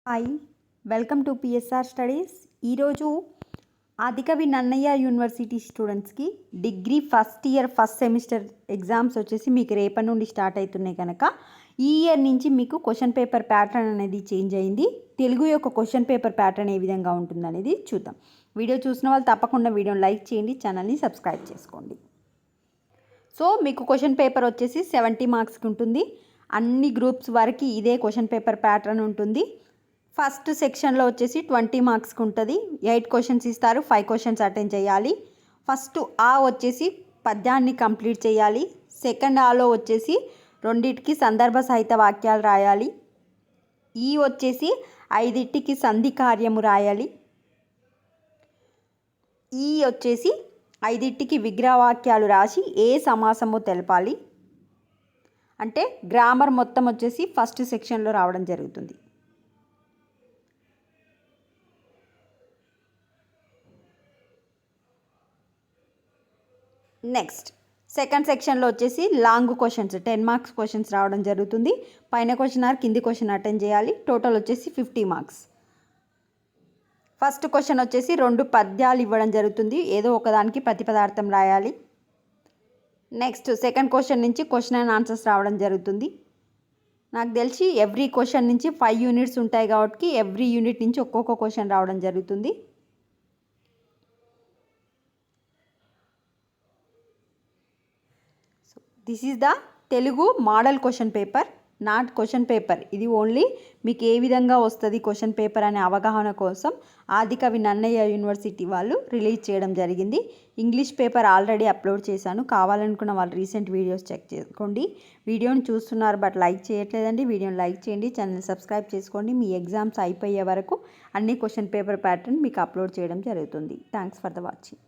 Hi, welcome to PSR studies. ఈరోజు ఆదికవి Nannaya university స్టూడెంట్స్కి degree first year first semester exams వచ్చేసి మీకు రేపటి నుండి స్టార్ట్ అవుతున్నాయి కనుక ఈ ఇయర్ నుంచి మీకు క్వశ్చన్ పేపర్ ప్యాటర్న్ అనేది చేంజ్ అయింది. తెలుగు యొక్క క్వశ్చన్ పేపర్ ప్యాటర్న్ ఏ విధంగా ఉంటుందనేది చూద్దాం. వీడియో చూసిన వాళ్ళు తప్పకుండా వీడియోని లైక్ చేయండి, ఛానల్ని సబ్స్క్రైబ్ చేసుకోండి. సో మీకు క్వశ్చన్ పేపర్ వచ్చేసి 70 మార్క్స్కి ఉంటుంది. అన్ని గ్రూప్స్ వరకు ఇదే క్వశ్చన్ పేపర్ ప్యాటర్న్ ఉంటుంది. ఫస్ట్ సెక్షన్లో వచ్చేసి 20 మార్క్స్కి ఉంటుంది. 8 క్వశ్చన్స్ ఇస్తారు, 5 క్వశ్చన్స్ అటెండ్ చేయాలి. ఫస్ట్ ఆ వచ్చేసి పద్యాన్ని కంప్లీట్ చేయాలి. సెకండ్ ఆలో వచ్చేసి రెండింటికి సందర్భ సహిత వాక్యాలు రాయాలి. ఈ వచ్చేసి 5టికి సంధి కార్యము రాయాలి. ఈ వచ్చేసి 5టికి విగ్రహవాక్యాలు రాసి ఏ సమాసమో తెలపాలి. అంటే గ్రామర్ మొత్తం వచ్చేసి ఫస్ట్ సెక్షన్లో రావడం జరుగుతుంది. నెక్స్ట్ సెకండ్ సెక్షన్లో వచ్చేసి లాంగ్ క్వశ్చన్స్ 10 మార్క్స్ క్వశ్చన్స్ రావడం జరుగుతుంది. పైన క్వశ్చన్ ఆర్ కింది క్వశ్చన్ అటెండ్ చేయాలి. టోటల్ వచ్చేసి 50 మార్క్స్. ఫస్ట్ క్వశ్చన్ వచ్చేసి 2 పద్యాలు ఇవ్వడం జరుగుతుంది. ఏదో ఒకదానికి ప్రతిపదార్థం రాయాలి. నెక్స్ట్ సెకండ్ క్వశ్చన్ నుంచి క్వశ్చన్ అండ్ ఆన్సర్స్ రావడం జరుగుతుంది. నాకు తెలిసి ఎవ్రీ క్వశ్చన్ నుంచి 5 యూనిట్స్ ఉంటాయి కాబట్టి ఎవ్రీ యూనిట్ నుంచి ఒక్కొక్క క్వశ్చన్ రావడం జరుగుతుంది. This is the Telugu model question paper, not question paper. ఇది ఓన్లీ మీకు ఏ విధంగా వస్తుంది క్వశ్చన్ పేపర్ అనే అవగాహన కోసం ఆదికవి నన్నయ్య యూనివర్సిటీ వాళ్ళు రిలీజ్ చేయడం జరిగింది. ఇంగ్లీష్ పేపర్ ఆల్రెడీ అప్లోడ్ చేశాను, కావాలనుకున్న వాళ్ళు రీసెంట్ వీడియోస్ చెక్ చేసుకోండి. వీడియోని చూస్తున్నారు బట్ లైక్ చేయట్లేదండి. వీడియోని లైక్ చేయండి, ఛానల్ సబ్స్క్రైబ్ చేసుకోండి. మీ ఎగ్జామ్స్ అయిపోయే వరకు అన్ని క్వశ్చన్ పేపర్ ప్యాటర్న్ మీకు అప్లోడ్ చేయడం జరుగుతుంది. Thanks for the watching.